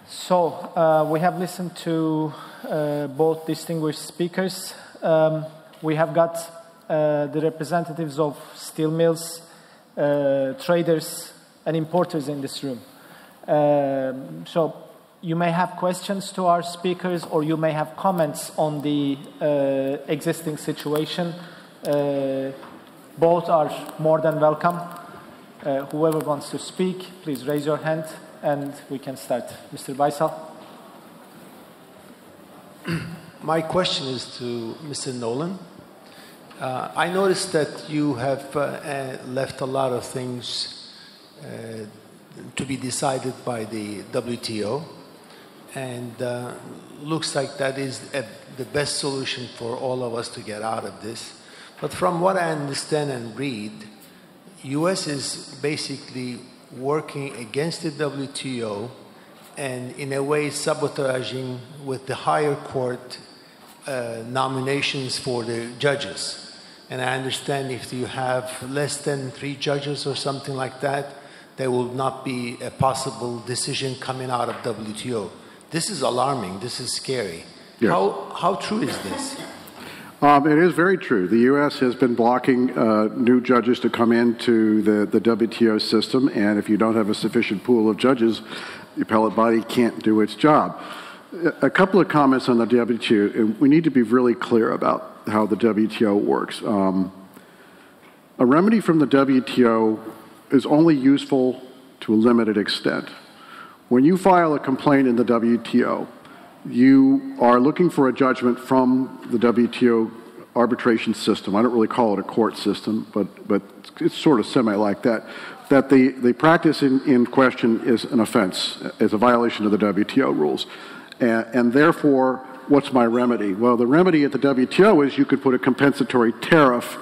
We have listened to both distinguished speakers. We have got the representatives of steel mills, traders, and importers in this room. So you may have questions to our speakers, or you may have comments on the existing situation. Both are more than welcome. Whoever wants to speak, please raise your hand and we can start. Mr. Baysal. My question is to Mr. Nolan. I noticed that you have left a lot of things to be decided by the WTO, and looks like that is the best solution for all of us to get out of this. But from what I understand and read, U.S. is basically working against the WTO and in a way sabotaging with the higher court nominations for the judges. And I understand if you have less than 3 judges or something like that, there will not be a possible decision coming out of WTO. This is alarming. This is scary. Yes. How true is this? It is very true. The U.S. has been blocking new judges to come into the WTO system, and if you don't have a sufficient pool of judges, the appellate body can't do its job. A couple of comments on the WTO. We need to be really clear about how the WTO works. A remedy from the WTO is only useful to a limited extent. When you file a complaint in the WTO, you are looking for a judgment from the WTO arbitration system. I don't really call it a court system, but it's sort of semi-like that. That the practice in question is an offense, is a violation of the WTO rules. And therefore, what's my remedy? Well, the remedy at the WTO is you could put a compensatory tariff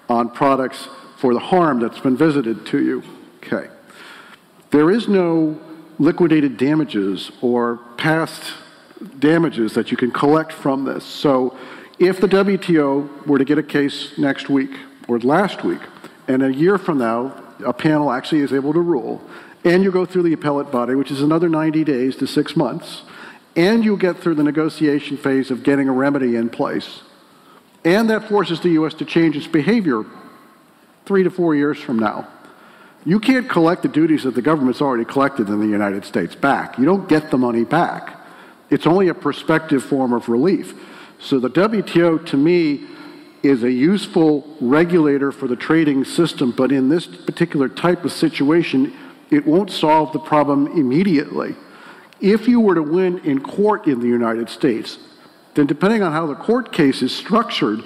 on products for the harm that's been visited to you. Okay. There is no liquidated damages or past damages that you can collect from this. So if the WTO were to get a case next week or last week, and a year from now, a panel actually is able to rule, and you go through the appellate body, which is another 90 days to 6 months, and you get through the negotiation phase of getting a remedy in place, and that forces the U.S. to change its behavior 3 to 4 years from now, you can't collect the duties that the government's already collected in the United States back. You don't get the money back. It's only a prospective form of relief. So the WTO, to me, is a useful regulator for the trading system, but in this particular type of situation, it won't solve the problem immediately. If you were to win in court in the United States, then depending on how the court case is structured,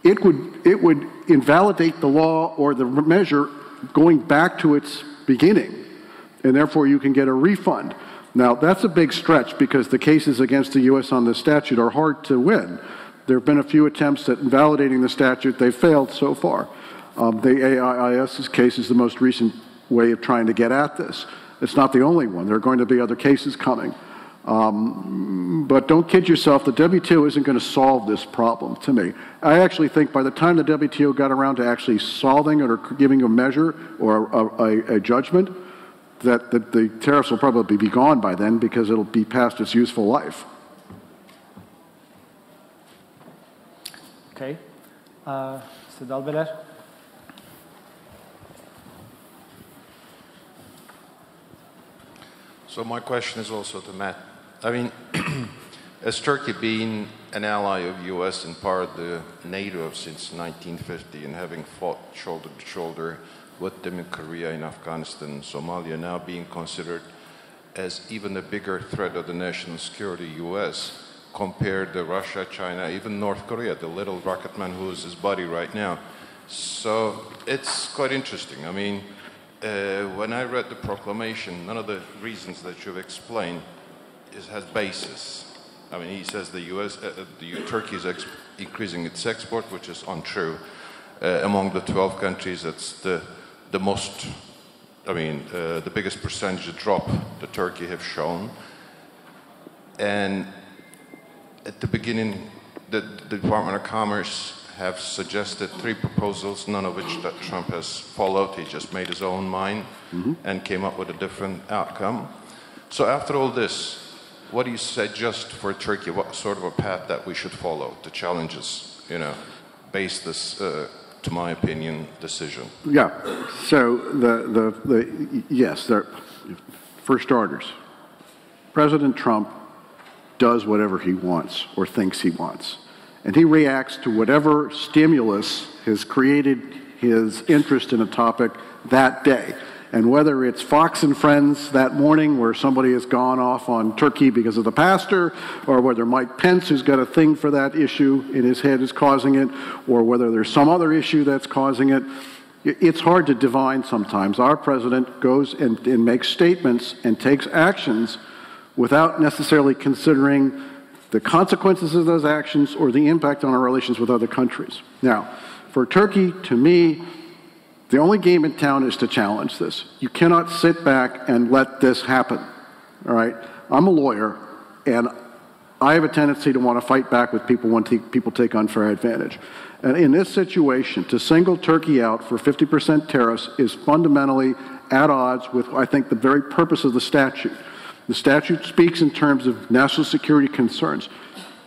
it would invalidate the law or the measure going back to its beginning, and therefore you can get a refund. Now, that's a big stretch because the cases against the U.S. on this statute are hard to win. There have been a few attempts at invalidating the statute. They've failed so far. The AIIS's case is the most recent way of trying to get at this. It's not the only one. There are going to be other cases coming. But don't kid yourself, the WTO isn't going to solve this problem, to me. I actually think by the time the WTO got around to actually solving it or giving a measure or a judgment, that the tariffs will probably be gone by then because it'll be past its useful life. Okay. Mr. Dalbeler. So my question is also to Matt. I mean, as Turkey being an ally of U.S. and part of the NATO since 1950 and having fought shoulder to shoulder with them in Korea, in Afghanistan, and Somalia, now being considered as even a bigger threat of the national security, U.S., compared to Russia, China, even North Korea, the little rocket man who is his buddy right now. So it's quite interesting. I mean, when I read the proclamation, none of the reasons that you've explained has basis. I mean, he says Turkey is increasing its export, which is untrue. Among the 12 countries, that's the most, the biggest percentage drop that Turkey have shown. And at the beginning, the Department of Commerce have suggested 3 proposals, none of which that Trump has followed. He just made his own mind and came up with a different outcome. So after all this, what do you suggest for Turkey? What sort of a path that we should follow to challenges, base this, to my opinion, decision? Yeah. So yes, for starters, President Trump does whatever he wants or thinks he wants. And he reacts to whatever stimulus has created his interest in a topic that day. And whether it's Fox and Friends that morning where somebody has gone off on Turkey because of the pastor, or whether Mike Pence, who's got a thing for that issue in his head, is causing it, or whether there's some other issue that's causing it, it's hard to divine sometimes. Our president goes and makes statements and takes actions without necessarily considering the consequences of those actions or the impact on our relations with other countries. Now, for Turkey, to me, the only game in town is to challenge this. You cannot sit back and let this happen, all right? I'm a lawyer, and I have a tendency to want to fight back with people when people take unfair advantage. And in this situation, to single Turkey out for 50% tariffs is fundamentally at odds with, I think, the very purpose of the statute. The statute speaks in terms of national security concerns.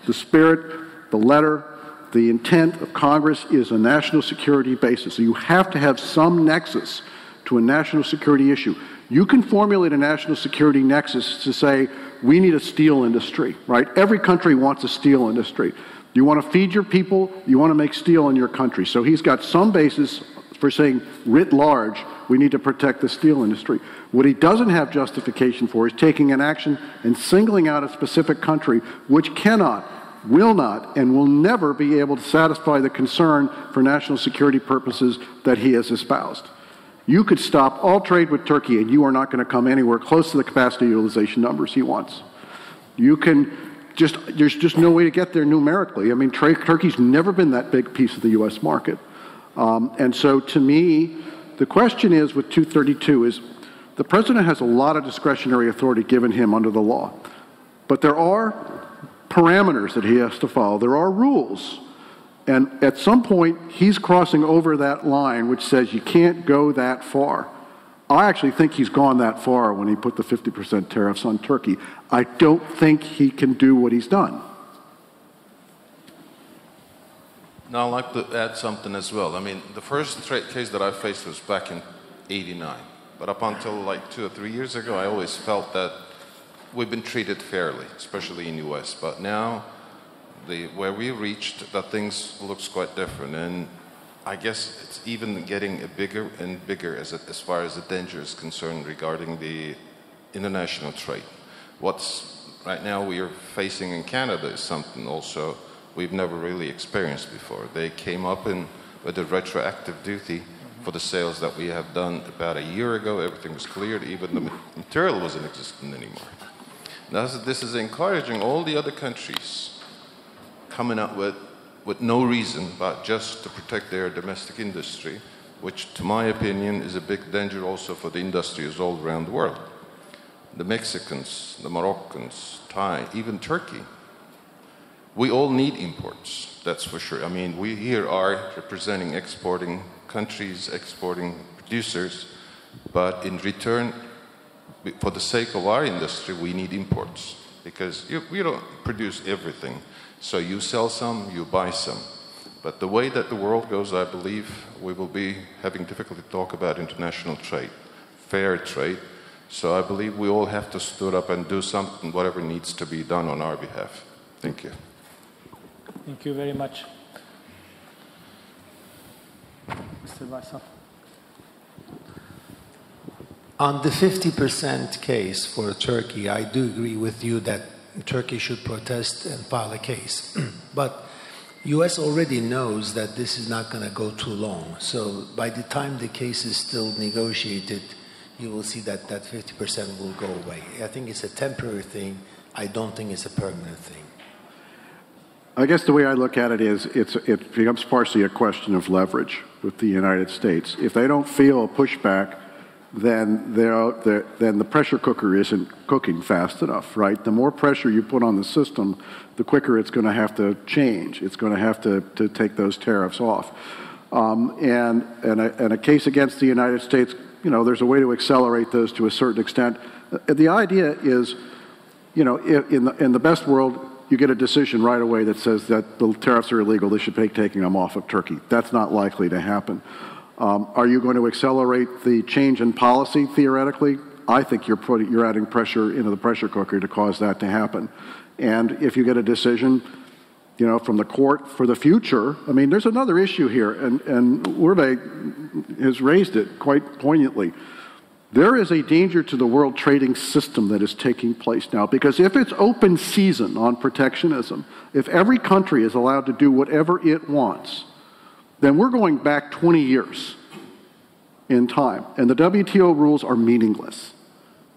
The spirit, the letter, the intent of Congress is a national security basis. So you have to have some nexus to a national security issue. You can formulate a national security nexus to say, we need a steel industry, right? Every country wants a steel industry. You want to feed your people, you want to make steel in your country. So he's got some basis for saying, writ large, we need to protect the steel industry. What he doesn't have justification for is taking an action and singling out a specific country which cannot, will not, and will never be able to satisfy the concern for national security purposes that he has espoused. You could stop all trade with Turkey and you are not going to come anywhere close to the capacity utilization numbers he wants. You can there's just no way to get there numerically. I mean, Turkey's never been that big piece of the U.S. market. And so to me, the question is with 232 is the president has a lot of discretionary authority given him under the law. But there are parameters that he has to follow. There are rules. And at some point, he's crossing over that line which says you can't go that far. I actually think he's gone that far when he put the 50% tariffs on Turkey. I don't think he can do what he's done. Now, I'd like to add something as well. I mean, the first trade case that I faced was back in '89. But up until like 2 or 3 years ago, I always felt that we've been treated fairly, especially in the U.S. But now, where we reached, that things looks quite different. And I guess it's even getting bigger and bigger as far as the danger is concerned regarding the international trade. What's right now we are facing in Canada is something also we've never really experienced before. They came up with a retroactive duty for the sales that we have done about a year ago. Everything was cleared, even the material wasn't existent anymore. Now, this is encouraging all the other countries coming up with no reason but just to protect their domestic industry, which to my opinion is a big danger also for the industries all around the world. The Mexicans, the Moroccans, Thai, even Turkey. We all need imports, that's for sure. I mean, we here are representing exporting countries, exporting producers, but in return, for the sake of our industry, we need imports because we don't produce everything. So you sell some, you buy some. But the way that the world goes, I believe we will be having difficulty to talk about international trade, fair trade. So I believe we all have to stood up and do something, whatever needs to be done on our behalf. Thank you. Thank you very much. Mr. Vassal. On the 50% case for Turkey, I do agree with you that Turkey should protest and file a case. But U.S. already knows that this is not going to go too long. So by the time the case is still negotiated, you will see that 50% will go away. I think it's a temporary thing. I don't think it's a permanent thing. I guess the way I look at it is it becomes partially a question of leverage with the United States. If they don't feel a pushback, then the pressure cooker isn't cooking fast enough, right? The more pressure you put on the system, the quicker it's going to have to change. It's going to have to take those tariffs off. And a case against the United States, there's a way to accelerate those to a certain extent. The idea is, you know, in the best world, you get a decision right away that says that the tariffs are illegal, they should be taking them off of Turkey. That's not likely to happen. Are you going to accelerate the change in policy, theoretically? I think you're adding pressure into the pressure cooker to cause that to happen. And if you get a decision, you know, from the court for the future, I mean, there's another issue here, and Urve has raised it quite poignantly. There is a danger to the world trading system that is taking place now, because if it's open season on protectionism, if every country is allowed to do whatever it wants, then we're going back 20 years in time, and the WTO rules are meaningless,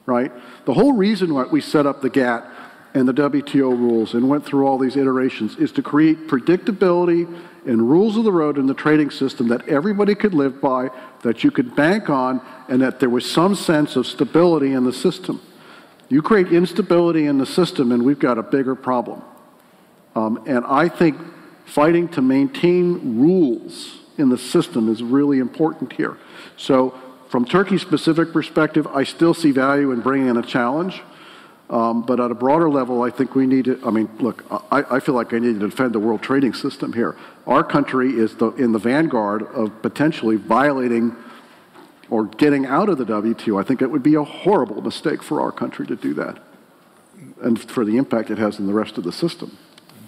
right? The whole reason why we set up the GATT and the WTO rules and went through all these iterations is to create predictability and rules of the road in the trading system that everybody could live by, that you could bank on, and that there was some sense of stability in the system. You create instability in the system, and we've got a bigger problem. And I think fighting to maintain rules in the system is really important here. So from Turkey's specific perspective, I still see value in bringing in a challenge. But at a broader level, I think we need to, I mean, look, I feel like I need to defend the world trading system here. Our country is in the vanguard of potentially violating or getting out of the WTO. I think it would be a horrible mistake for our country to do that, and for the impact it has in the rest of the system.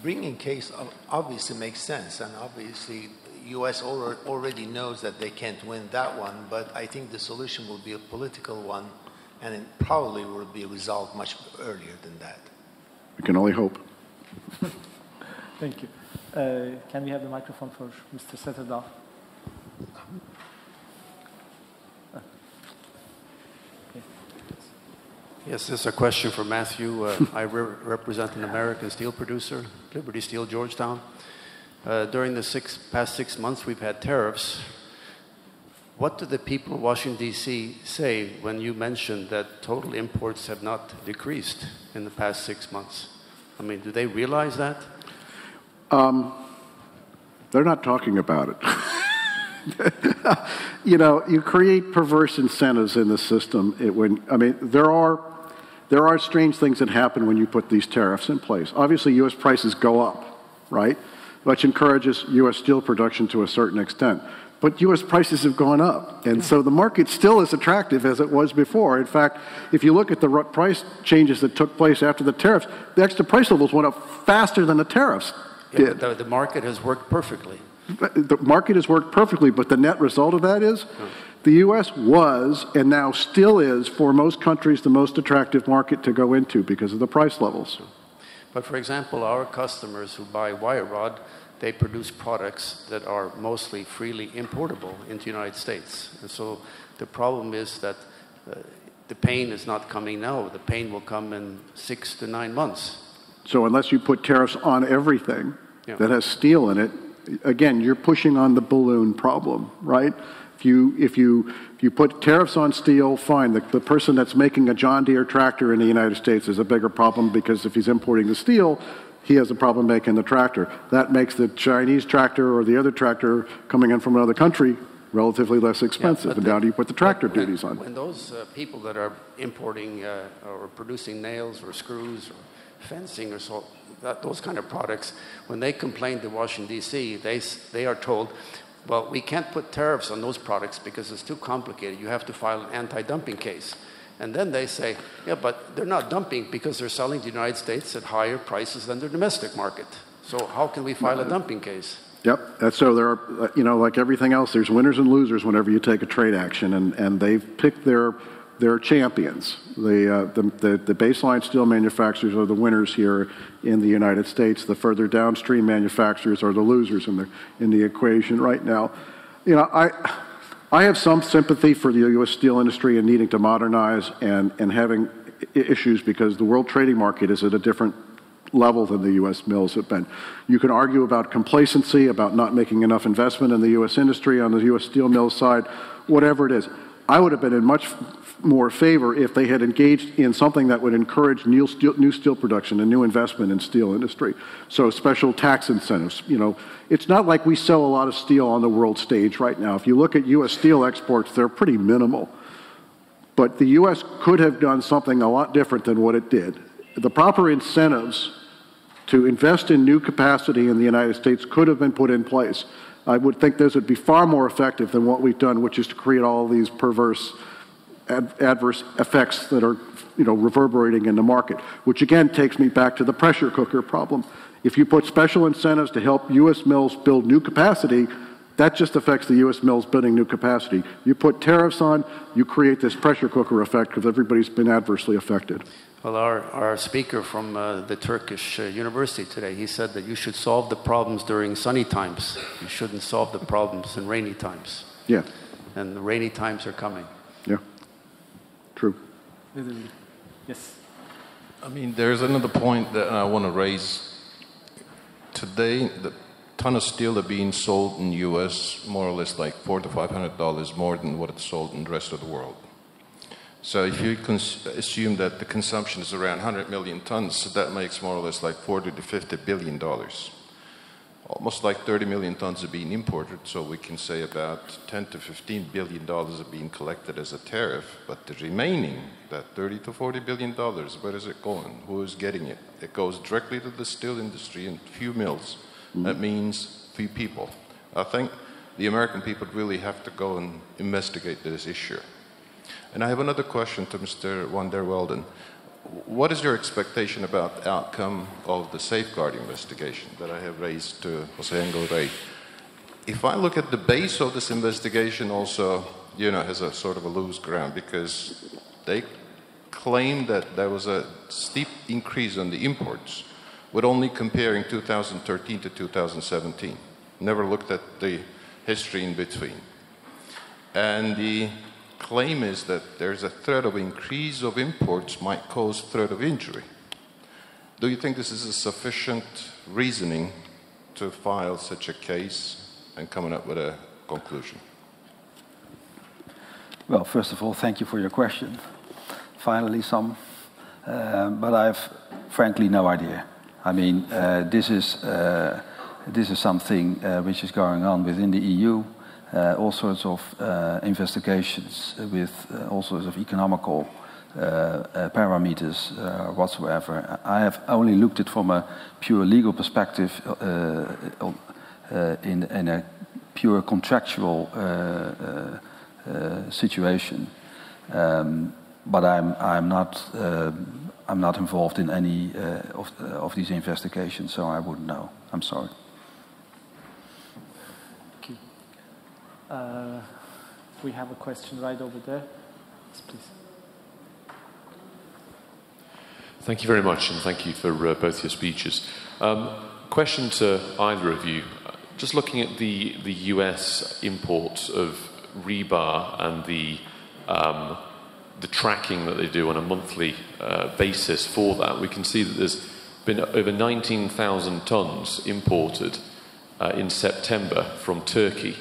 Bringing case obviously makes sense, and obviously the U.S. already knows that they can't win that one, but I think the solution will be a political one, and it probably will be resolved much earlier than that. We can only hope. Thank you. Can we have the microphone for Mr. Setterdahl? Yes, this is a question for Matthew. I represent an American steel producer, Liberty Steel, Georgetown. During the past 6 months, we've had tariffs. What do the people of Washington, D.C. say when you mentioned that total imports have not decreased in the past 6 months? I mean, do they realize that? They're not talking about it. You know, you create perverse incentives in the system. There are strange things that happen when you put these tariffs in place. Obviously, U.S. prices go up, right? Which encourages U.S. steel production to a certain extent. But U.S. prices have gone up, and so the market still is attractive as it was before. In fact, if you look at the price changes that took place after the tariffs, the extra price levels went up faster than the tariffs did. But the market has worked perfectly. The market has worked perfectly, but the net result of that is the U.S. was, and now still is, for most countries, the most attractive market to go into because of the price levels. But for example, our customers who buy wire rod, they produce products that are mostly freely importable into the United States. And so the problem is that the pain is not coming now. The pain will come in 6 to 9 months. So unless you put tariffs on everything that has steel in it, again, you're pushing on the balloon problem, right? If you put tariffs on steel, fine. The person that's making a John Deere tractor in the United States is a bigger problem, because if he's importing the steel, he has a problem making the tractor. That makes the Chinese tractor or the other tractor coming in from another country relatively less expensive. And now do you put the tractor duties on? When those people that are importing or producing nails or screws or fencing or so, those kind of products, when they complain to Washington, D.C., they are told, well, we can't put tariffs on those products because it's too complicated. You have to file an anti-dumping case. And then they say, yeah, but they're not dumping because they're selling to the United States at higher prices than their domestic market. So how can we file a dumping case? Yep. So there are, you know, like everything else, there's winners and losers whenever you take a trade action, and they've picked their champions. The baseline steel manufacturers are the winners here in the United States. The further downstream manufacturers are the losers in the equation right now. You know, I have some sympathy for the U.S. steel industry and needing to modernize and having issues, because the world trading market is at a different level than the U.S. mills have been. You can argue about complacency, about not making enough investment in the U.S. industry on the U.S. steel mill side, whatever it is. I would have been in much more favor if they had engaged in something that would encourage new steel production and new investment in steel industry. So special tax incentives. You know, it's not like we sell a lot of steel on the world stage right now. If you look at U.S. steel exports, they're pretty minimal. But the U.S. could have done something a lot different than what it did. the proper incentives to invest in new capacity in the United States could have been put in place. I would think this would be far more effective than what we've done, which is to create all these perverse adverse effects that are, reverberating in the market, which again takes me back to the pressure cooker problem. If you put special incentives to help U.S. mills build new capacity, that just affects the U.S. mills building new capacity. You put tariffs on, you create this pressure cooker effect because everybody's been adversely affected. Well, our speaker from the Turkish university today, he said that you should solve the problems during sunny times. You shouldn't solve the problems in rainy times. Yeah. And the rainy times are coming. Yeah. True. Yes. I mean, there's another point that I want to raise. Today, the ton of steel are being sold in the U.S. more or less like $400 to $500 more than what it's sold in the rest of the world. So if you assume that the consumption is around 100 million tons, so that makes more or less like $40 to $50 billion. Almost like 30 million tons are being imported, so we can say about 10 to $15 billion are being collected as a tariff, but the remaining, that 30 to $40 billion, where is it going? Who is getting it? It goes directly to the steel industry and few mills. That means few people. I think the American people really have to go and investigate this issue. And I have another question to Mr. van der Velden. What is your expectation about the outcome of the safeguard investigation that I have raised to Jose Angel Rey? If I look at the base of this investigation also, has a sort of a loose ground because they claim that there was a steep increase on the imports with only comparing 2013 to 2017. Never looked at the history in between. And the claim is that there's a threat of increase of imports might cause threat of injury. Do you think this is a sufficient reasoning to file such a case and coming up with a conclusion? Well, first of all, thank you for your question. Finally, some, but I have frankly no idea. I mean, this is something which is going on within the EU. All sorts of investigations with all sorts of economical parameters whatsoever. I have only looked at it from a pure legal perspective in a pure contractual situation. But I'm not involved in any of these investigations, so I wouldn't know. I'm sorry. We have a question right over there. Yes, please. Thank you very much, and thank you for both your speeches. Question to either of you. Just looking at the US imports of rebar and the tracking that they do on a monthly basis for that, we can see that there's been over 19,000 tons imported in September from Turkey.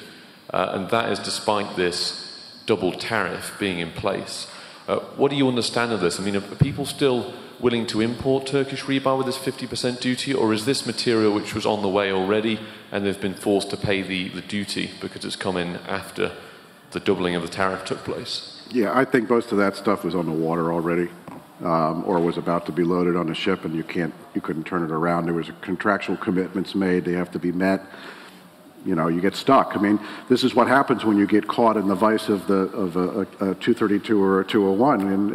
And that is despite this double tariff being in place. What do you understand of this? I mean, are people still willing to import Turkish rebar with this 50% duty, or is this material which was on the way already and they've been forced to pay the duty because it's come in after the doubling of the tariff took place? Yeah, I think most of that stuff was on the water already, or was about to be loaded on a ship, and you couldn't turn it around. There was contractual commitments made; they have to be met. You get stuck. I mean, this is what happens when you get caught in the vice of a 232 or a 201. And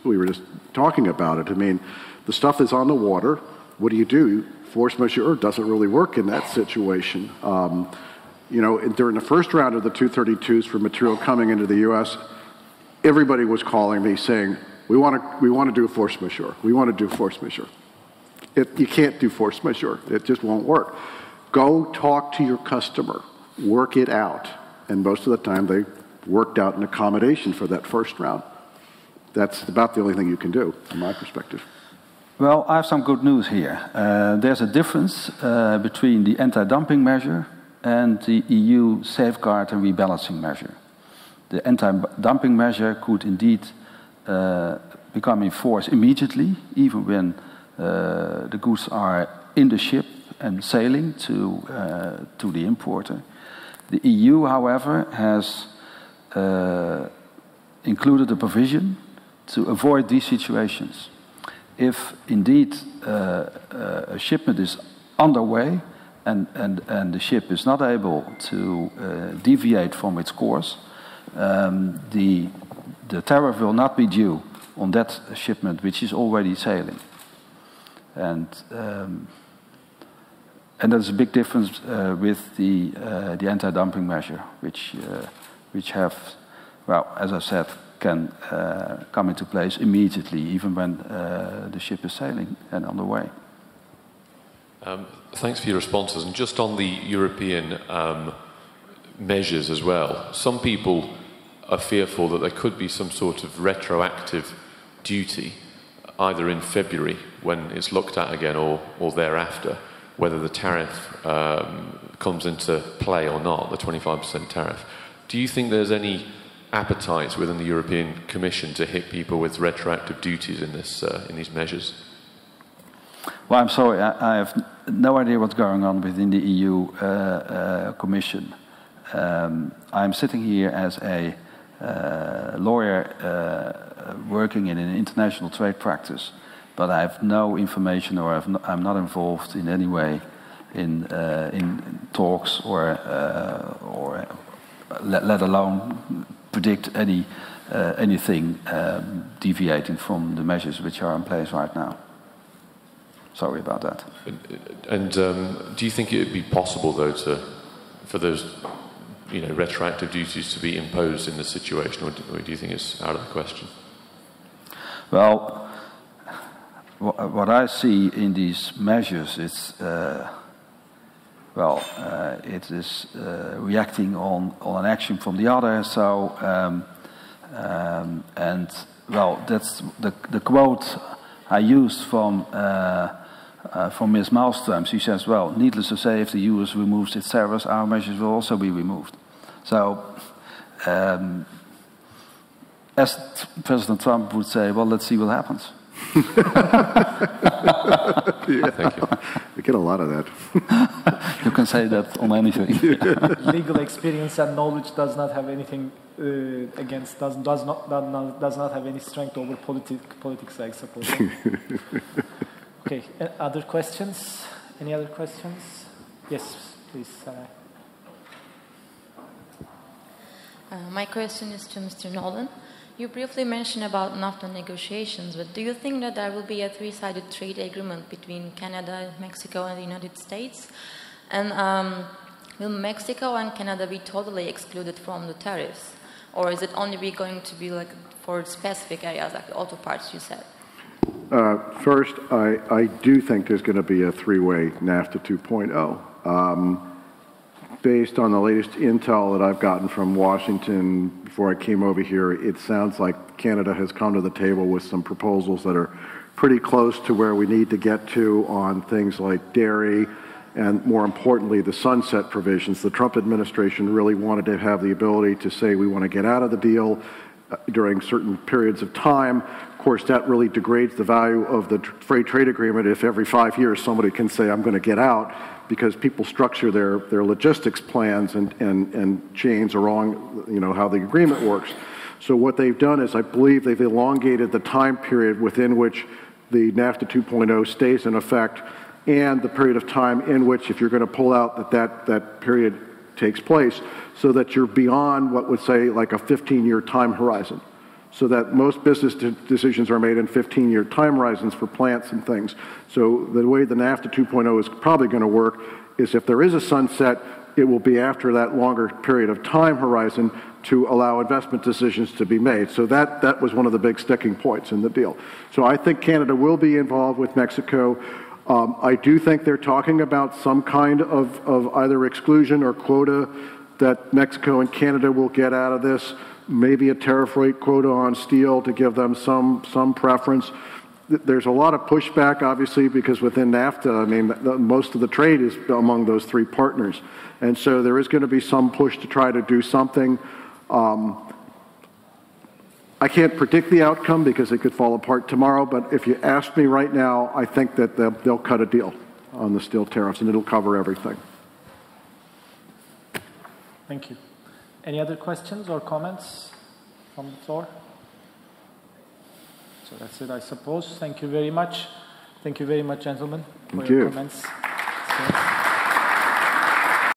we were just talking about it. I mean, the stuff is on the water. What do? Force majeure doesn't really work in that situation. During the first round of the 232s for material coming into the U.S., everybody was calling me saying, "We want to do force majeure. We want to do force majeure." You can't do force majeure. It just won't work. Go talk to your customer, work it out. And most of the time they worked out an accommodation for that first round. That's about the only thing you can do, from my perspective. Well, I have some good news here. There's a difference between the anti-dumping measure and the EU safeguard and rebalancing measure. The anti-dumping measure could indeed become in force immediately, even when the goods are in the ship and sailing to the importer. The EU, however, has included a provision to avoid these situations. if indeed a shipment is underway and the ship is not able to deviate from its course, the tariff will not be due on that shipment which is already sailing. And there's a big difference with the anti-dumping measure, which have, well, as I said, can come into place immediately, even when the ship is sailing and on the way. Thanks for your responses. And just on the European measures as well, some people are fearful that there could be some sort of retroactive duty, either in February when it's looked at again or thereafter, whether the tariff comes into play or not, the 25% tariff. Do you think there's any appetite within the European Commission to hit people with retroactive duties in these measures? Well, I'm sorry, I have no idea what's going on within the EU Commission. I'm sitting here as a lawyer working in an international trade practice, but I have no information, or I'm not involved in any way in talks or let alone predict anything deviating from the measures which are in place right now. Sorry about that. And do you think it would be possible, though, for those retroactive duties to be imposed in this situation, or do you think it's out of the question? Well, what I see in these measures is, it is reacting on an action from the other. So, that's the quote I used from Ms. Malmström. She says, well, needless to say, if the US removes its tariffs, our measures will also be removed. So, as President Trump would say, well, let's see what happens. Yeah. Thank you. We get a lot of that. You can say that on anything. Legal experience and knowledge does not have anything does not have any strength over politics, I suppose. Okay. Other questions? Any other questions? Yes, please. My question is to Mr. Nolan. You briefly mentioned about NAFTA negotiations, but do you think that there will be a three-sided trade agreement between Canada, Mexico, and the United States? And will Mexico and Canada be totally excluded from the tariffs? Or is it only going to be like for specific areas, like the auto parts you said? First, I do think there's going to be a three-way NAFTA 2.0. Based on the latest intel that I've gotten from Washington before I came over here, it sounds like Canada has come to the table with some proposals that are pretty close to where we need to get to on things like dairy and, more importantly, the sunset provisions. The Trump administration really wanted to have the ability to say we want to get out of the deal during certain periods of time. Of course, that really degrades the value of the free trade agreement if every 5 years somebody can say, I'm going to get out, because people structure their logistics plans and chains along, how the agreement works. So what they've done is, I believe they've elongated the time period within which the NAFTA 2.0 stays in effect, and the period of time in which, if you're going to pull out, that period takes place, so that you're beyond what would say like a 15-year time horizon. So that most business decisions are made in 15-year time horizons for plants and things. So the way the NAFTA 2.0 is probably going to work is, if there is a sunset, it will be after that longer period of time horizon to allow investment decisions to be made. So that was one of the big sticking points in the deal. So I think Canada will be involved with Mexico. I do think they're talking about some kind of either exclusion or quota that Mexico and Canada will get out of this. Maybe a tariff rate quota on steel to give them some preference. There's a lot of pushback, obviously, because within NAFTA, most of the trade is among those three partners. And so there is going to be some push to try to do something. I can't predict the outcome because it could fall apart tomorrow, but if you ask me right now, I think that they'll cut a deal on the steel tariffs, and it'll cover everything. Thank you. Any other questions or comments from the floor? So that's it, I suppose. Thank you very much. Thank you very much, gentlemen, for Thank your you. comments.